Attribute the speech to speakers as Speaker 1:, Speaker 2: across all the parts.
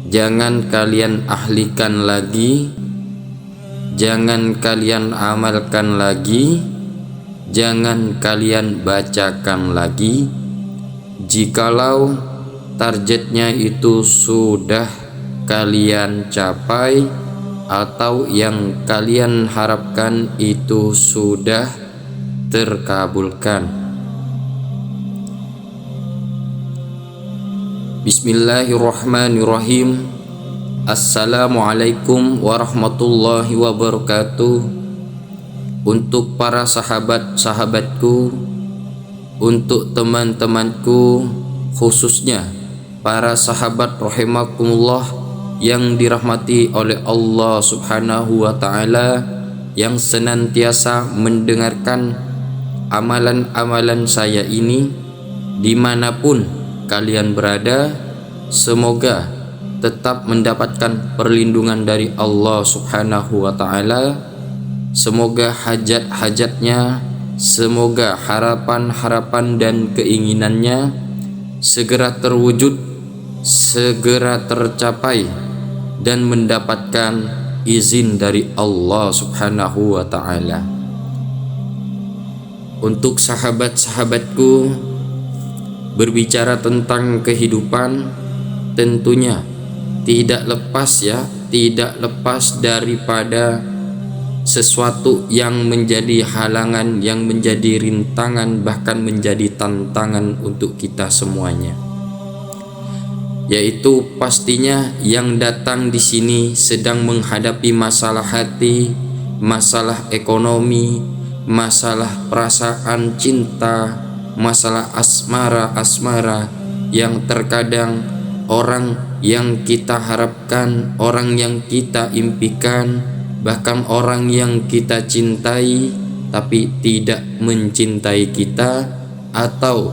Speaker 1: jangan kalian ahlikan lagi, jangan kalian amalkan lagi, jangan kalian bacakan lagi, jikalau targetnya itu sudah kalian capai atau yang kalian harapkan itu sudah terkabulkan. Bismillahirrahmanirrahim. Assalamualaikum warahmatullahi wabarakatuh. Untuk para sahabat-sahabatku, untuk teman-temanku, khususnya para sahabat rahimakumullah yang dirahmati oleh Allah Subhanahu wa ta'ala, yang senantiasa mendengarkan amalan-amalan saya ini dimanapun kalian berada, semoga tetap mendapatkan perlindungan dari Allah Subhanahu wa ta'ala. Semoga hajat-hajatnya, semoga harapan-harapan dan keinginannya segera terwujud, segera tercapai, dan mendapatkan izin dari Allah Subhanahu wa ta'ala. Untuk sahabat-sahabatku, berbicara tentang kehidupan tentunya tidak lepas daripada sesuatu yang menjadi halangan, yang menjadi rintangan, bahkan menjadi tantangan untuk kita semuanya. Yaitu pastinya yang datang di sini sedang menghadapi masalah hati, masalah ekonomi, masalah perasaan cinta, masalah asmara yang terkadang orang yang kita harapkan, orang yang kita impikan, bahkan orang yang kita cintai tapi tidak mencintai kita, atau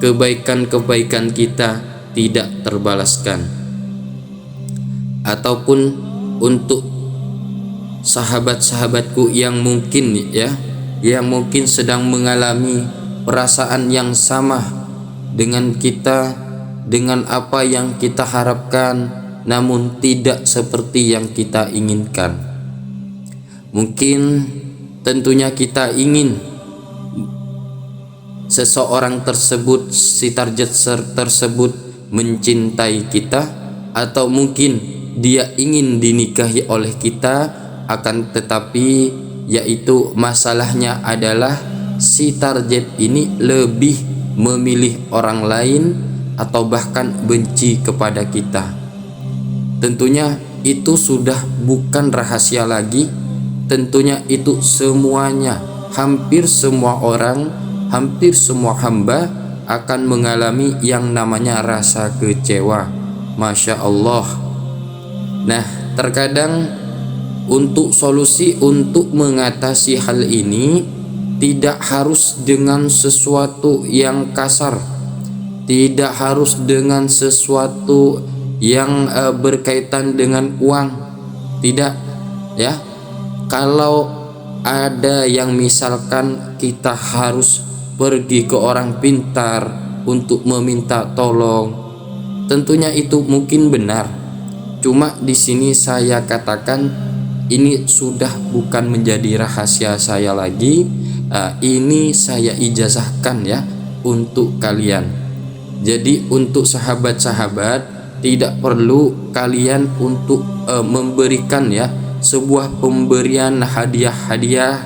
Speaker 1: kebaikan-kebaikan kita tidak terbalaskan. Ataupun untuk sahabat-sahabatku yang mungkin sedang mengalami perasaan yang sama dengan kita, dengan apa yang kita harapkan, namun tidak seperti yang kita inginkan. Mungkin tentunya kita ingin seseorang tersebut, si target tersebut mencintai kita, atau mungkin dia ingin dinikahi oleh kita, akan tetapi yaitu masalahnya adalah si target ini lebih memilih orang lain atau bahkan benci kepada kita. Tentunya itu sudah bukan rahasia lagi. Tentunya itu semuanya, hampir semua orang, hampir semua hamba akan mengalami yang namanya rasa kecewa. Masya Allah. Nah, terkadang untuk solusi untuk mengatasi hal ini tidak harus dengan sesuatu yang kasar, tidak harus dengan sesuatu yang berkaitan dengan uang, tidak ya. Kalau ada yang misalkan kita harus pergi ke orang pintar untuk meminta tolong, tentunya itu mungkin benar. Cuma di sini saya katakan ini sudah bukan menjadi rahasia saya lagi. Ini saya ijazahkan ya untuk kalian. Jadi untuk sahabat-sahabat, tidak perlu kalian untuk memberikan ya sebuah pemberian hadiah-hadiah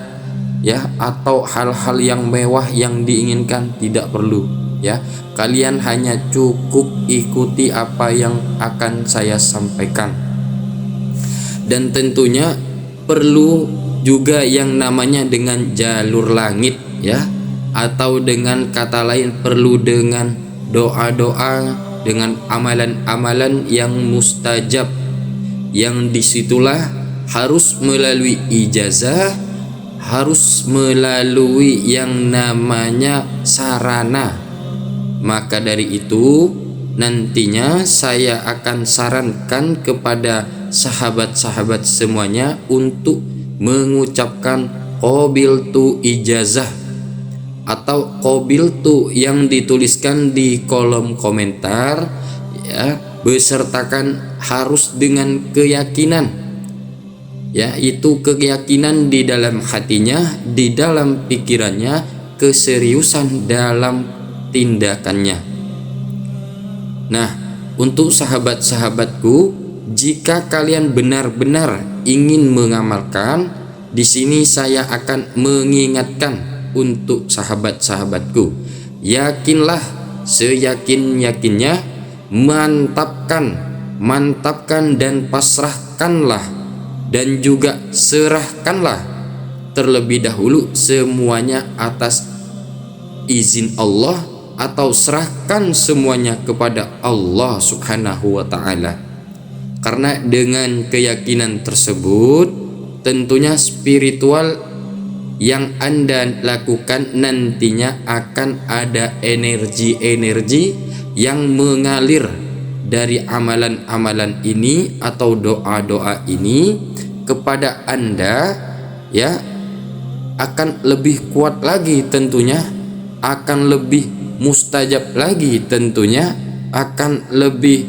Speaker 1: ya, atau hal-hal yang mewah yang diinginkan, tidak perlu ya. Kalian hanya cukup ikuti apa yang akan saya sampaikan. Dan tentunya perlu juga yang namanya dengan jalur langit ya, atau dengan kata lain perlu dengan doa-doa, dengan amalan-amalan yang mustajab, yang disitulah harus melalui ijazah, harus melalui yang namanya sarana. Maka dari itu nantinya saya akan sarankan kepada sahabat-sahabat semuanya untuk mengucapkan qabiltu ijazah atau qabiltu yang dituliskan di kolom komentar ya, besertakan harus dengan keyakinan, yaitu keyakinan di dalam hatinya, di dalam pikirannya, keseriusan dalam tindakannya. Nah, untuk sahabat-sahabatku, jika kalian benar-benar ingin mengamalkan, di sini saya akan mengingatkan untuk sahabat-sahabatku, yakinlah seyakin-yakinnya, mantapkan dan pasrahkanlah dan juga serahkanlah terlebih dahulu semuanya atas izin Allah, atau serahkan semuanya kepada Allah Subhanahu wa ta'ala. Karena dengan keyakinan tersebut, tentunya spiritual yang Anda lakukan nantinya akan ada energi-energi yang mengalir dari amalan-amalan ini atau doa-doa ini kepada Anda, ya, akan lebih kuat lagi tentunya, akan lebih mustajab lagi tentunya, akan lebih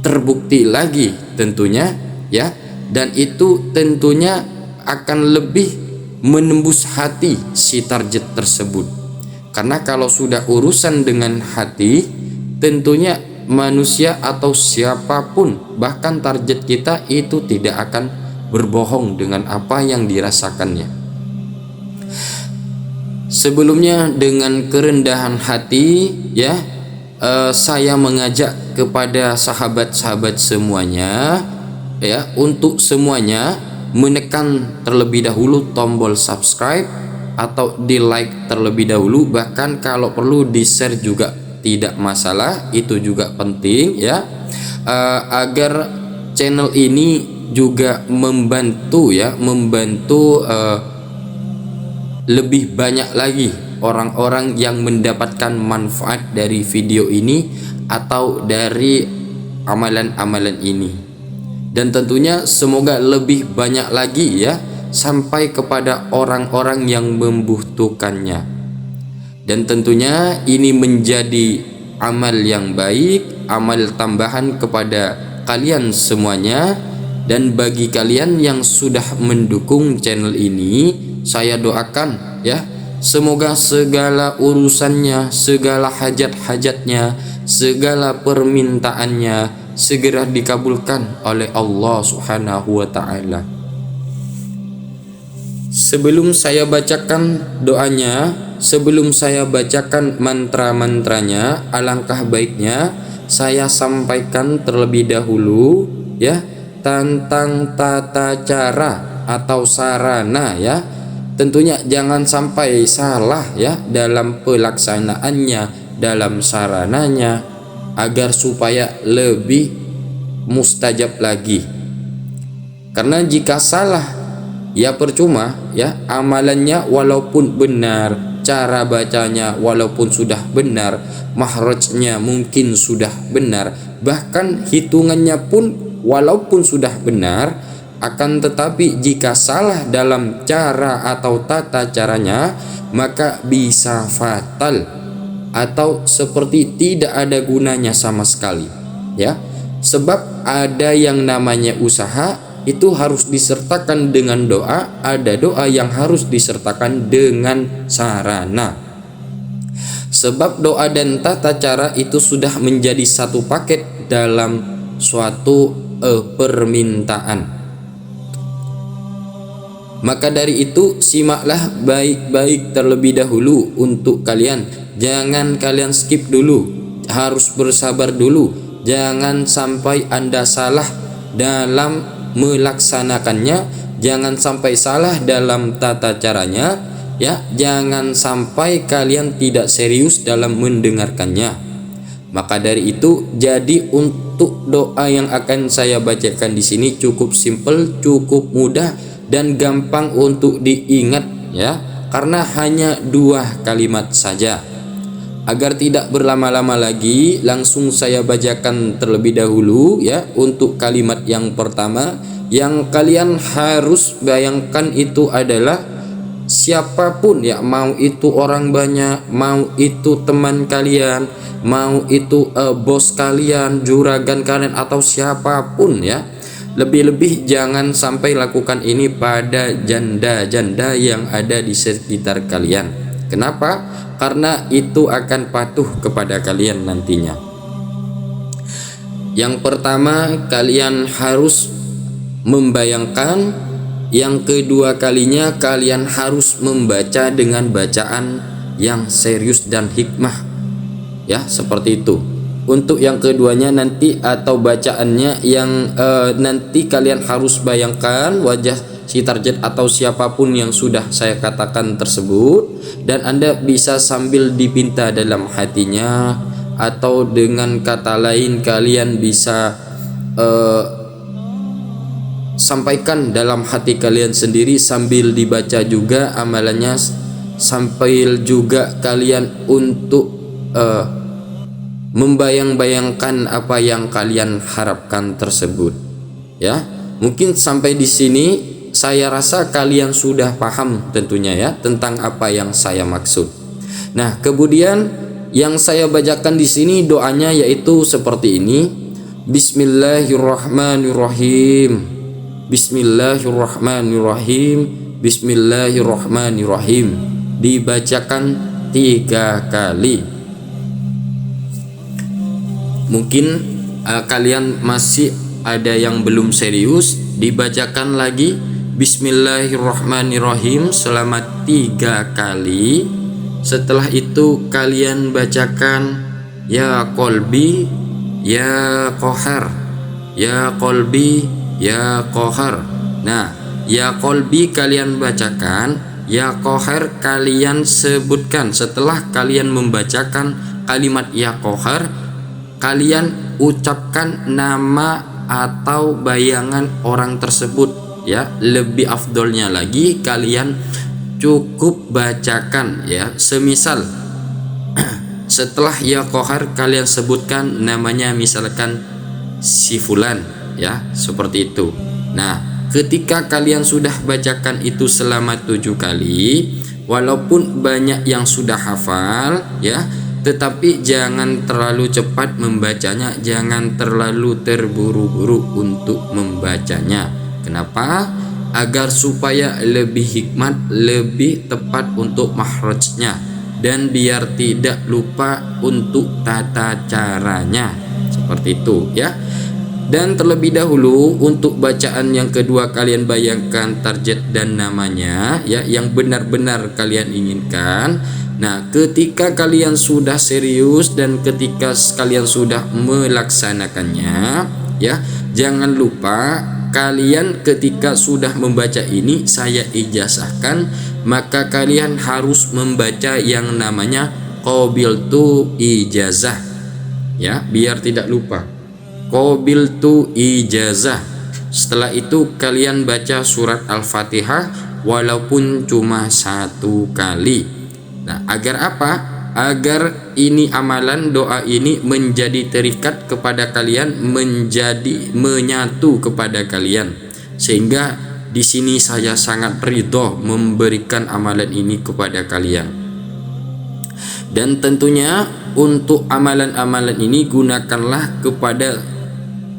Speaker 1: terbukti lagi tentunya, ya, dan itu tentunya akan lebih menembus hati si target tersebut. Karena kalau sudah urusan dengan hati, tentunya manusia atau siapapun, bahkan target kita itu tidak akan berbohong dengan apa yang dirasakannya. Sebelumnya dengan kerendahan hati, ya, saya mengajak kepada sahabat-sahabat semuanya, ya, untuk semuanya menekan terlebih dahulu tombol subscribe atau di like terlebih dahulu, bahkan kalau perlu di share juga tidak masalah, itu juga penting, ya, agar channel ini juga membantu, ya, lebih banyak lagi orang-orang yang mendapatkan manfaat dari video ini atau dari amalan-amalan ini. Dan tentunya semoga lebih banyak lagi, ya, sampai kepada orang-orang yang membutuhkannya. Dan tentunya ini menjadi amal yang baik, amal tambahan kepada kalian semuanya. Dan bagi kalian yang sudah mendukung channel ini, saya doakan, ya, semoga segala urusannya, segala hajat-hajatnya, segala permintaannya segera dikabulkan oleh Allah Subhanahu wa ta'ala. Sebelum saya bacakan doanya, sebelum saya bacakan mantra-mantranya, alangkah baiknya saya sampaikan terlebih dahulu, ya, tentang tata cara atau sarana, ya. Tentunya jangan sampai salah, ya, dalam pelaksanaannya, dalam sarananya, agar supaya lebih mustajab lagi. Karena jika salah, ya percuma, ya, amalannya walaupun benar, cara bacanya walaupun sudah benar, mahrajnya mungkin sudah benar, bahkan hitungannya pun walaupun sudah benar, akan tetapi jika salah dalam cara atau tata caranya, maka bisa fatal atau seperti tidak ada gunanya sama sekali, ya. Sebab ada yang namanya usaha itu harus disertakan dengan doa, ada doa yang harus disertakan dengan sarana. Sebab doa dan tata cara itu sudah menjadi satu paket dalam suatu permintaan. Maka dari itu simaklah baik-baik terlebih dahulu untuk kalian. Jangan kalian skip dulu, harus bersabar dulu. Jangan sampai Anda salah dalam melaksanakannya, jangan sampai salah dalam tata caranya, ya. Jangan sampai kalian tidak serius dalam mendengarkannya. Maka dari itu, jadi untuk doa yang akan saya bacakan di sini cukup simpel, cukup mudah dan gampang untuk diingat, ya, karena hanya 2 kalimat saja. Agar tidak berlama-lama lagi, langsung saya bacakan terlebih dahulu, ya. Untuk kalimat yang pertama, yang kalian harus bayangkan itu adalah siapapun ya, mau itu orang banyak, mau itu teman kalian, mau itu bos kalian, juragan kalian, atau siapapun ya. Lebih-lebih jangan sampai lakukan ini pada janda-janda yang ada di sekitar kalian. Kenapa? Karena itu akan patuh kepada kalian nantinya. Yang pertama, kalian harus membayangkan. Yang kedua kalinya, kalian harus membaca dengan bacaan yang serius dan hikmah, ya, seperti itu. Untuk yang keduanya nanti, atau bacaannya yang nanti kalian harus bayangkan wajah si target atau siapapun yang sudah saya katakan tersebut, dan Anda bisa sambil dipinta dalam hatinya, atau dengan kata lain kalian bisa sampaikan dalam hati kalian sendiri sambil dibaca juga amalannya, sambil juga kalian untuk membayang-bayangkan apa yang kalian harapkan tersebut, ya. Mungkin sampai di sini saya rasa kalian sudah paham tentunya ya tentang apa yang saya maksud. Nah, kemudian yang saya bacakan di sini doanya yaitu seperti ini. Bismillahirrahmanirrahim. Bismillahirrahmanirrahim. Bismillahirrahmanirrahim. Dibacakan 3 kali. Mungkin kalian masih ada yang belum serius, dibacakan lagi Bismillahirrahmanirrahim selama 3 kali. Setelah itu kalian bacakan ya qalbi ya qahar, ya qalbi ya qahar. Nah, ya qalbi kalian bacakan, ya qahar kalian sebutkan. Setelah kalian membacakan kalimat ya qahar, kalian ucapkan nama atau bayangan orang tersebut ya. Lebih afdolnya lagi kalian cukup bacakan ya, semisal setelah ya qahar kalian sebutkan namanya, misalkan si fulan ya, seperti itu. Nah, ketika kalian sudah bacakan itu selama 7 kali, walaupun banyak yang sudah hafal ya, tetapi jangan terlalu cepat membacanya, jangan terlalu terburu-buru untuk membacanya. Kenapa? Agar supaya lebih hikmat, lebih tepat untuk makhrajnya, dan biar tidak lupa untuk tata caranya, seperti itu ya. Dan terlebih dahulu untuk bacaan yang kedua, kalian bayangkan target dan namanya ya, yang benar-benar kalian inginkan. Nah, ketika kalian sudah serius dan ketika kalian sudah melaksanakannya ya, jangan lupa kalian ketika sudah membaca ini saya ijazahkan, maka kalian harus membaca yang namanya qabiltu ijazah ya, biar tidak lupa. Qabiltu ijazah. Setelah itu kalian baca surat Al-Fatihah walaupun cuma 1 kali. Nah, agar apa? Agar ini amalan doa ini menjadi terikat kepada kalian, menjadi menyatu kepada kalian, sehingga di sini saya sangat ridho memberikan amalan ini kepada kalian. Dan tentunya untuk amalan-amalan ini gunakanlah kepada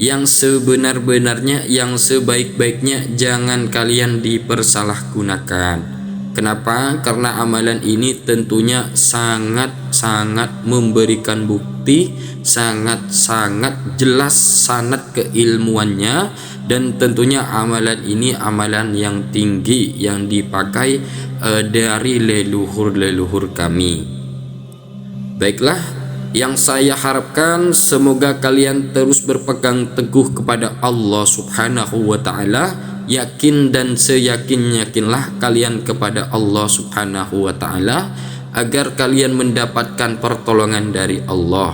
Speaker 1: yang sebenar-benarnya, yang sebaik-baiknya, jangan kalian dipersalahgunakan. Kenapa? Karena amalan ini tentunya sangat-sangat memberikan bukti, sangat-sangat jelas sanad keilmuannya, dan tentunya amalan ini amalan yang tinggi yang dipakai dari leluhur-leluhur kami. Baiklah, yang saya harapkan semoga kalian terus berpegang teguh kepada Allah Subhanahu wa ta'ala, yakin dan seyakin-yakinlah kalian kepada Allah Subhanahu wa ta'ala, agar kalian mendapatkan pertolongan dari Allah.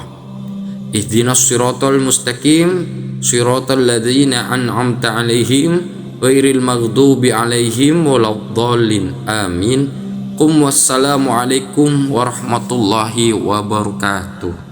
Speaker 1: Ihdinas siratal mustaqim, siratal ladzina an'amta 'alaihim ghairil maghdubi 'alaihim waladdallin. Amin. Wassalamualaikum warahmatullahi wabarakatuh.